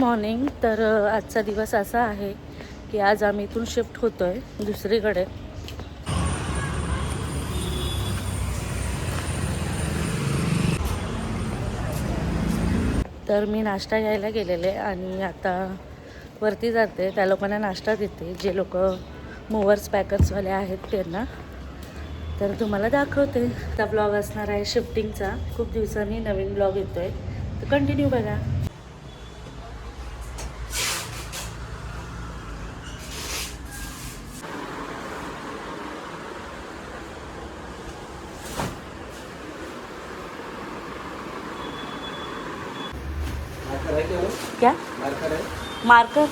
Morning. तर आजचा दिवस असा आहे की आज आम्ही इथून शिफ्ट होतो आहे दुसरीकडे. तर मी नाश्ता घ्यायला गेलेले आणि आता वरती जाते, त्या लोकांना नाश्ता देते जे लोक मूवर्स पॅकर्सवाले आहेत त्यांना. तर तुम्हाला दाखवते. आता ब्लॉग असणार आहे शिफ्टिंगचा. खूप दिवसांनी नवीन ब्लॉग येतो आहे, तर कंटिन्यू बघा. क्या मार्कर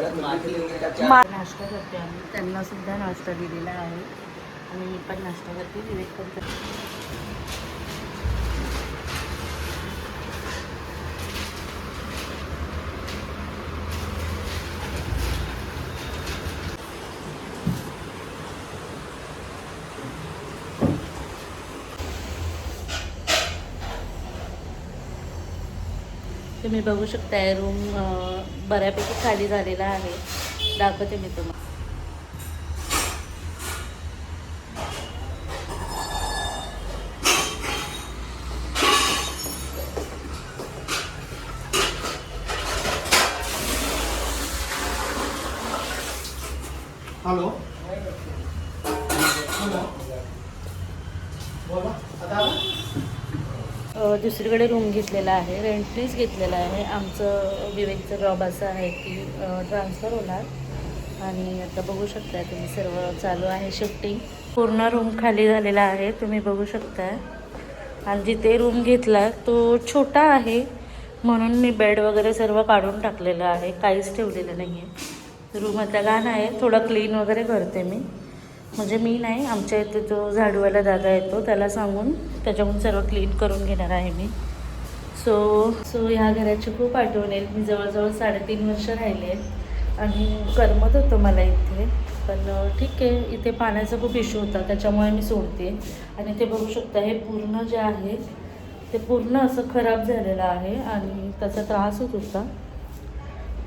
नाश्ता करते आम्ही. त्यांना सुद्धा नाश्ता दिलेला आहे आणि मी पण नाश्ता करते. विवेक पण करते. तुम्ही बघू शकता रूम बऱ्यापैकी खाली झालेला आहे. दाखवते मी तुम्हाला. हॅलो बोला. आता दुसरीकडे रूम घेतलेला आहे, रेंटनीच घेतलेला आहे. आमचं विवेकचं जॉब असं आहे की ट्रान्सफर होणार आणि आता बघू शकता तुम्ही सर्व चालू आहे शिफ्टिंग. पूर्ण रूम खाली झालेला आहे, तुम्ही बघू शकता. आणि जिथे रूम घेतला तो छोटा आहे म्हणून मी बेड वगैरे सर्व काढून टाकलेलं आहे, काहीच ठेवलेलं नाही आहे. रूम आता लहान आहे, थोडं क्लीन वगैरे करते मी. म्हणजे मी नाही, आमच्या इथे जो झाडूवाला दादा येतो त्याला सांगून त्याच्याकडून सर्व क्लीन करून घेणार आहे मी. सो ह्या घराची खूप आठवण येईल. मी जवळजवळ 3.5 वर्ष राहिले आणि करमत होतं मला इथे. पण ठीक आहे, इथे पाण्याचा खूप इश्यू होता त्याच्यामुळे मी सोडते. आणि ते बघू शकता हे पूर्ण जे आहे ते पूर्ण असं खराब झालेलं आहे आणि त्याचा त्रास होत होता.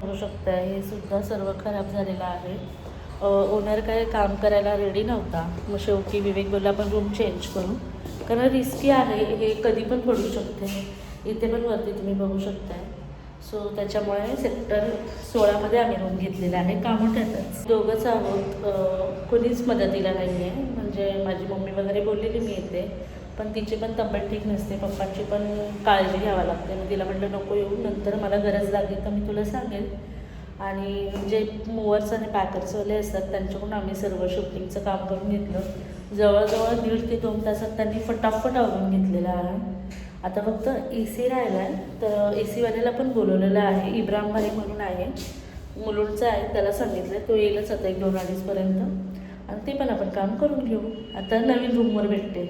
बघू शकता हे सुद्धा सर्व खराब झालेलं आहे. ओनर काय काम करायला रेडी नव्हता. मग शेवटी विवेक बोलला आपण रूम चेंज करू, कारण रिस्की आहे, हे कधी पण पडू शकते. इथे पण वरती तुम्ही बघू शकताय. सो त्याच्यामुळे सेक्टर 16मध्ये आम्ही रूम घेतलेला आहे. कामोठ्यातच दोघंच आहोत, कोणीच मदतीला नाही आहे. म्हणजे माझी मम्मी वगैरे बोललेली मी येते, पण तिची पण तब्येत ठीक नसते, पप्पांची पण काळजी घ्यावी लागते. मी तिला म्हटलं नको येऊ, नंतर मला गरज लागली तर मी तुला सांगेल. आणि जे मूवर्स आणि पॅकर्सवाले असतात त्यांच्याकडून आम्ही सर्व शिफ्टिंगचं काम करून घेतलं. जवळजवळ 1.5 ते 2 तासात त्यांनी फटाफट आवरून घेतलेलं आहे. आता फक्त AC राहिला आहे, तर AC वाल्याला पण बोलवलेलं आहे. इब्राहिम भाई म्हणून आहे, मुलुंडचा आहे, त्याला सांगितलं तो येईलच आता 1-2 आणि ते पण आपण काम करून घेऊ. आता नवीन रूमवर भेटते.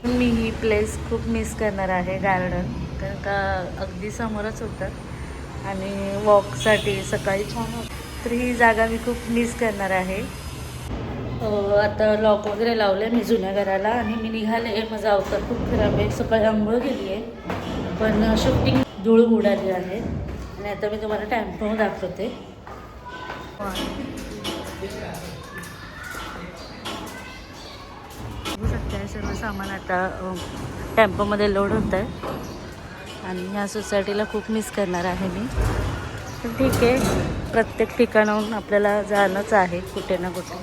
मी ही प्लेस खूप मिस करणार आहे, गार्डन, कारण का अगदी समोरच होतं आणि वॉकसाठी सकाळी छान होतं. तर ही जागा मी खूप मिस करणार आहे. आता लॉक वगैरे लावलं आहे मी जुन्या घराला आणि मी निघाले. माझा अवतार खूप खराब आहे, सकाळी आंघोळ केली आहे पण शिफ्टिंग धूळ उडाली आहे. आणि आता मी तुम्हाला टेम्पो दाखवते. बघू शकता सर्व सामान आता टेम्पोमध्ये लोड होतं आहे आणि ह्या सोसायटीला खूप मिस करणार आहे मी. पण ठीक आहे, प्रत्येक ठिकाणाहून आपल्याला जाणंच आहे कुठे ना कुठे.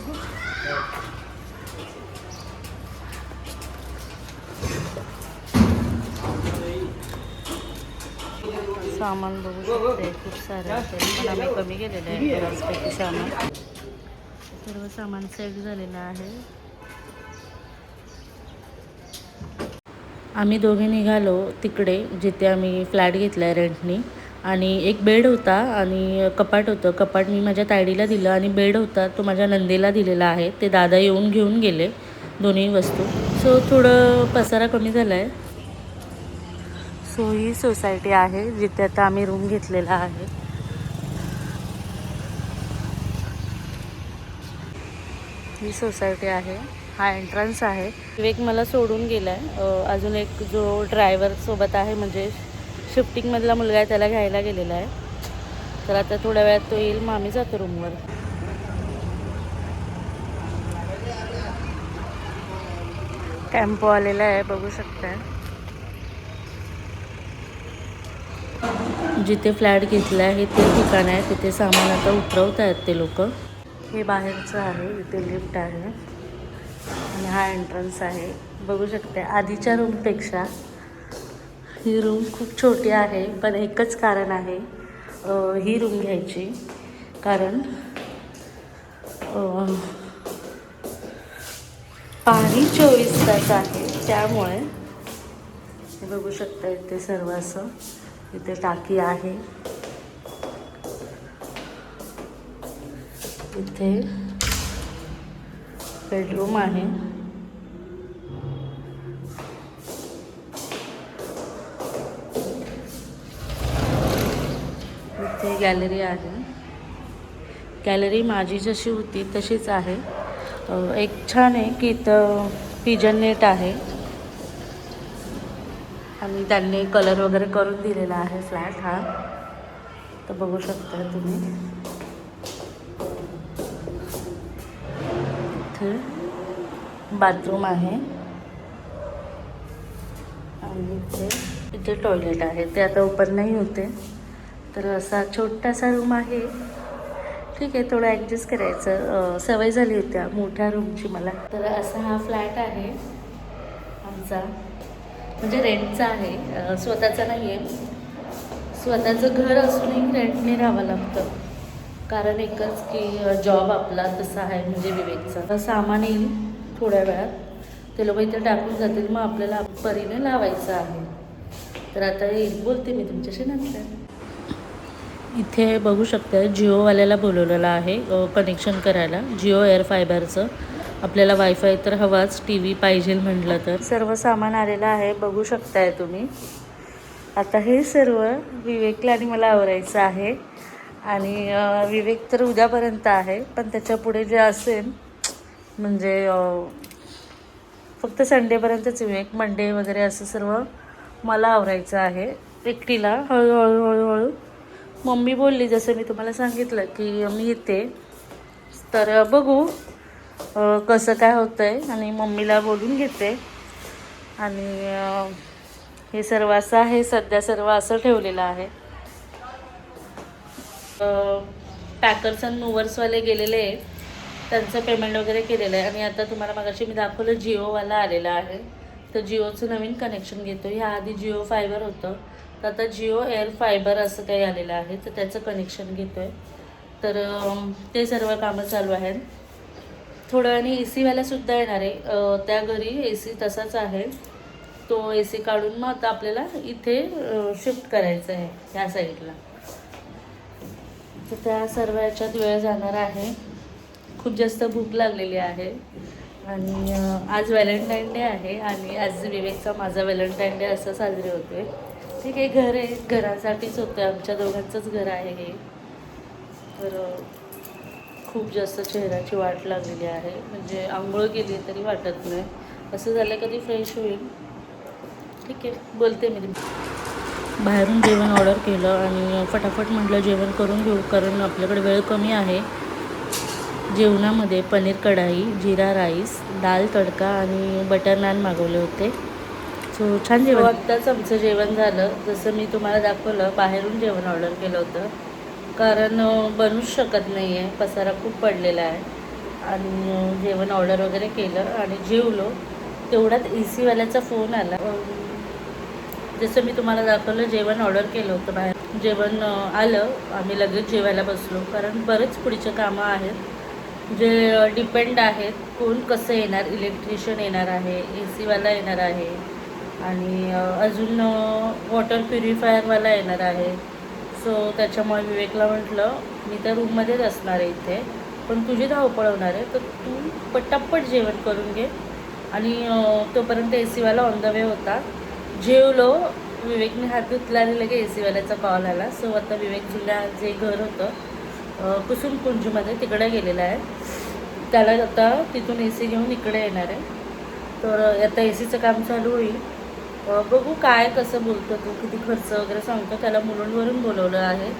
सामान बघू शकते खूप सारं आहे, पण आम्ही कमी केलेलं आहे बऱ्याचपैकी सामान. सर्व सामान सेट झालेलं आहे. आम्ही दोघे निघालो तिकडे जिथे आम्ही फ्लॅट घेतला आहे रेंटनी. आणि एक बेड होता आणि कपाट होतं. कपाट मी माझ्या ताईडीला दिलं आणि बेड होता तो माझ्या नंदेला दिलेला आहे. ते दादा येऊन घेऊन गेले दोन्ही वस्तू. सो थोडं पसारा कमी झाला आहे. सो ही सोसायटी आहे जिथे आता आम्ही रूम घेतलेला आहे. ही सोसायटी आहे, हा एंट्रन्स आहे. विवेक मला सोडून गेला आहे. अजून एक जो ड्रायव्हर सोबत आहे म्हणजे शिफ्टिंगमधला मुलगा आहे त्याला घ्यायला गेलेला आहे. तर आता थोड्या वेळात तो येईल, मग आम्ही जातो रूमवर. टेम्पो आलेला आहे, बघू शकताय. जिथे फ्लॅट घेतला आहे ते ठिकाण आहे, तिथे सामान आता उतरवत आहेत ते लोक. हे बाहेरचं आहे, इथे लिफ्ट आहे आणि हा एंट्रन्स आहे. बघू शकता आधीच्या रूमपेक्षा ही रूम खूप छोटी आहे, पण एकच कारण आहे ही रूम घ्यायची. कारण पाणी 24 तास आहे, त्यामुळे हे बघू शकता इथे सर्व असं. इथे टाकी आहे, इथे बेडरूम आहे, इथे गॅलरी आहे. गॅलरी माझी जशी होती तशीच आहे. एक छान आहे की इथं पिजन नेट आहे आणि त्यांनी कलर वगैरे करून दिलेला आहे फ्लॅट हा. तर बघू शकता तुम्ही इथे बाथरूम आहे आणि इथे टॉयलेट आहे. ते आता ओपन नाही होते, तर असा छोटासा रूम आहे. ठीक आहे, थोडं ॲडजस्ट करायचं. सवय झाली होत्या मोठ्या रूमची मला. तर असा हा फ्लॅट आहे आमचा, म्हणजे रेंटचा आहे, स्वतःचा नाही आहे. स्वतःचं घर असूनही रेंटने राहावं लागतं, कारण एकच की जॉब आपला तसा आहे, म्हणजे विवेकचा. सामान येईल थोड्या वेळात, ते लोक इथे टाकून जातील, मग आपल्याला परीने लावायचं आहे. तर आता येईल, बोलते मी तुमच्याशी नंतर. इथे बघू शकता जिओवाल्याला बोलवलेलं आहे कनेक्शन करायला, जिओ एअर फायबरचं. आपल्याला वायफाय तर हवाच, टी व्ही पाहिजे म्हटलं तर. सर्व सामान आलेलं आहे, बघू शकताय तुम्ही. आता हे सर्व विवेकला आणि मला आवरायचं आहे. आणि विवेक तर उद्यापर्यंत आहे, पण त्याच्या पुढे जे असेल म्हणजे फक्त संडेपर्यंतच विवेक, मंडे वगैरे असं सर्व मला आवरायचं आहे एकटीला. हळूहळू हळूहळू मम्मी बोलली, जसं मी तुम्हाला सांगितलं की मी येते, तर बघू कसं काय होतं आहे. आणि मम्मीला बोलून घेते. आणि हे सर्व असं आहे, सध्या सर्व असं ठेवलेलं आहे. पॅकर्स अँड मूव्हर्सवाले गेलेले आहे, त्यांचं पेमेंट वगैरे केलेलं आहे. आणि आता तुम्हाला मगाशी मी दाखवलं जिओवाला आलेला आहे, तर जिओचं नवीन कनेक्शन घेतो. ह्या आधी जिओ फायबर होतं, तर आता जिओ एअर फायबर असं काही आलेलं आहे, तर त्याचं कनेक्शन घेतो आहे. तर ते सर्व कामं चालू आहेत. थोड्या वेळाने ए सीवाल्यासुद्धा येणार आहे. त्या घरी ए सी तसाच आहे, तो ए सी काढून मग आता आपल्याला इथे शिफ्ट करायचं आहे ह्या साईडला. तर त्या सर्व याच्यात वेळ जाणार आहे. खूप जास्त भूक लागलेली आहे. आणि आज व्हॅलेंटाईन डे आहे, आणि आज विवेकचा माझा व्हॅलेंटाईन डे असं साजरे होते. ठीक आहे, घर आहे, घरासाठीच होतं, आमच्या दोघांचंच घर आहे हे. तर खूप जास्त चेहऱ्याची वाट लागलेली आहे, म्हणजे आंघोळ केली तरी वाटत नाही. असं झालं कधी फ्रेश होईल. ठीक आहे, बोलते मी. बाहेरून जेवण ऑर्डर केलं आणि फटाफट म्हटलं जेवण करून घेऊ, कारण आपल्याकडे वेळ कमी आहे. जेवणामध्ये पनीर कढाई, जिरा राईस, दाल तडका आणि बटर नान मागवले होते. सो छान जेवण. आत्ताच आमचं जेवण झालं. जसं मी तुम्हाला दाखवलं, बाहेरून जेवण ऑर्डर केलं होतं, कारण बनवूच शकत नाही आहे, पसारा खूप पडलेला आहे. आणि जेवण ऑर्डर वगैरे केलं आणि जेवलो. तेवढ्यात ए सीवाल्याचा फोन आला. जसं मी तुम्हाला दाखवलं, जेवण ऑर्डर केलं होतं बाहेर, जेवण आलं, आम्ही लगेच जेवायला बसलो, कारण बरेच पुढचे कामं आहेत जे डिपेंड आहेत. कोण कसं येणार, इलेक्ट्रिशियन येणार आहे, ए सीवाला येणार आहे, आणि अजून वॉटर प्युरिफायरवाला येणार आहे. सो त्याच्यामुळे विवेकला म्हटलं, मी तर रूममध्येच असणार आहे इथे, पण तुझी धावपळ होणार आहे, तर तू पटापट जेवण करून घे. आणि तोपर्यंत ए सीवाला ऑन द वे होता. जेवलो, विवेकने हात धुतला आणि लगे ए सीवाल्याचा कॉल आला. सो आता विवेक जुन्या जे घर होतं कुसुमकुंजमध्ये, तिकडे गेलेला आहे. त्याला आता तिथून ए सी घेऊन इकडे येणार आहे. तर आता ए सीचं काम चालू होईल. बघू काय कसं बोलतो तो, किती खर्च वगैरे सांगतो. त्याला मुलुंडवरून बोलवलं आहे,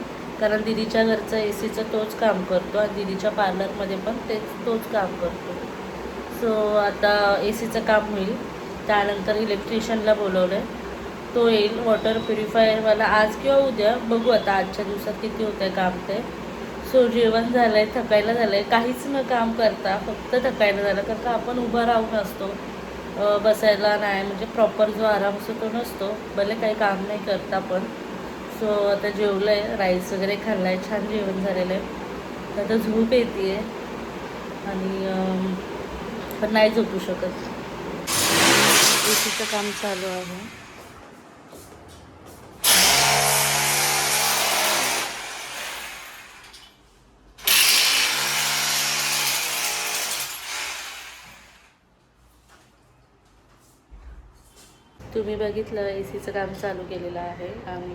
कारण दीदीच्या घरचं ए सीचं तोच काम करतो आणि दीदीच्या पार्लरमध्ये पण तोच काम करतो. सो आता ए सीचं काम होईल, त्यानंतर इलेक्ट्रिशियनला बोलवलं आहे, तो येईल. वॉटर प्युरिफायरवाला आज किंवा उद्या, बघू आता आजच्या दिवसात किती होतं आहे काम ते. सो जेवण झालं आहे, थकायला झालं आहे, काहीच न काम करता फक्त थकायला झालं, कारण का आपण उभं राहून असतो, बसायला नाही, म्हणजे प्रॉपर जो आराम असतो तो नसतो, भले काही काम नाही करता पण. सो आता जेवलं आहे, राईस वगैरे खाल्ला आहे, छान जेवण झालेलं आहे. आता झोप येते आहे आणि पण नाही झोपू शकत. ए सीचं काम चालू आहे. तुम्ही बघितलं ए सीचं काम चालू केलेलं आहे आणि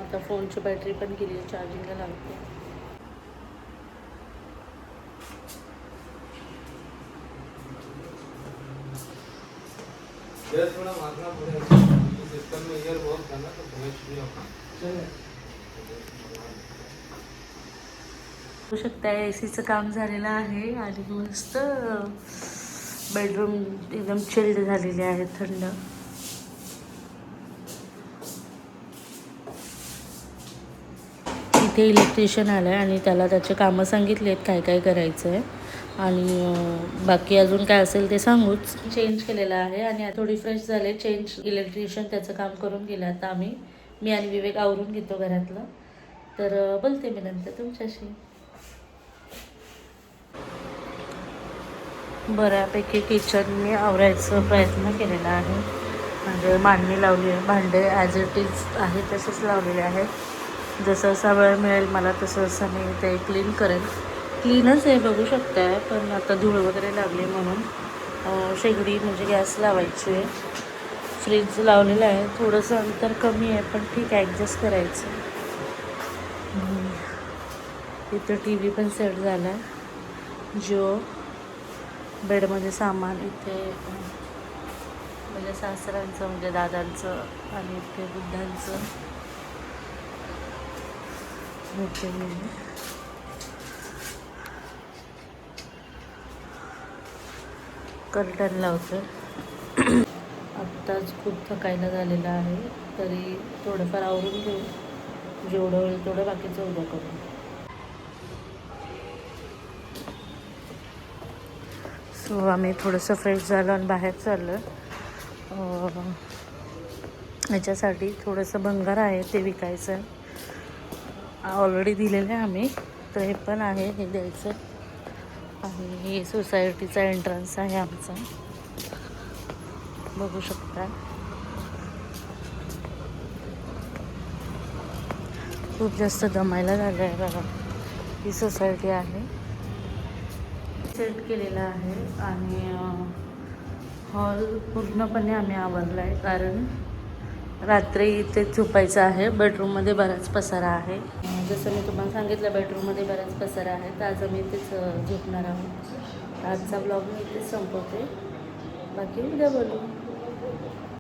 आता फोनची बॅटरी पण गेली, चार्जिंगला लावते. बघू शकता ए सीचं काम झालेलं आहे आणि मस्त बेडरूम एकदम चिल्ड झालेले आहे, थंड. इथे इलेक्ट्रिशियन आला आहे आणि त्याला त्याचे कामं सांगितले आहेत, काय काय करायचं आहे आणि बाकी अजून काय असेल ते सांगूच. चेंज केलेलं आहे आणि थोडी फ्रेश झाले. चेंज इलेक्ट्रिशियन त्याचं काम करून गेलं. आता मी आणि विवेक आवरून घेतो घरातलं. तर बोलते मी नंतर तुमच्याशी. बऱ्यापैकी किचन मी आवरायचा प्रयत्न केलेला आहे, म्हणजे मांडणी लावली आहे, भांडे ॲज इट इज आहे तसेच लावलेले आहेत. जसं असा वेळ मिळेल मला तसं मी ते क्लीन करेन. क्लीनच आहे बघू शकताय, पण आता धूळ वगैरे लागली म्हणून शेगडी म्हणजे गॅस लावायची आहे. फ्रीज लावलेलं आहे, थोडंसं अंतर कमी आहे पण ठीक आहे, ॲडजस्ट करायचं. इथं टी व्ही पण सेट झाला आहे. जो बेडमध्ये सामान इथे म्हणजे सासऱ्यांचं म्हणजे दादांचं आणि इथे बुद्धांचं कर्टन लावतो. आत्ताच खूप थकायला झालेलं आहे, तरी थोडंफार आवरून घेऊ, जेवढं होईल तेवढं बाकीचं उद्या करू. सो आम्ही थोडंसं फ्रेश झालो आणि बाहेर चाललो. याच्यासाठी थोडंसं भंगार आहे ते विकायचं आहे. ऑलरेडी दिलेलं आहे आम्ही, तर हे पण आहे, हे द्यायचं. आणि हे सोसायटीचा एंट्रन्स आहे आमचा, बघू शकता. खूप जास्त दमायला झालं आहे बघा. ही सोसायटी आहे, सेट केलेला आहे आणि हॉल पूर्णपणे आम्ही आवरला आहे, कारण रात्री इथे झोपायचं आहे. बेडरूममध्ये बराच पसारा आहे, जसं मी तुम्हाला सांगितलं बेडरूममध्ये बराच पसारा आहे, तर आज आम्ही इथेच झोपणार आहोत. आजचा ब्लॉग मी इथेच संपवते, बाकी उद्या बोलू.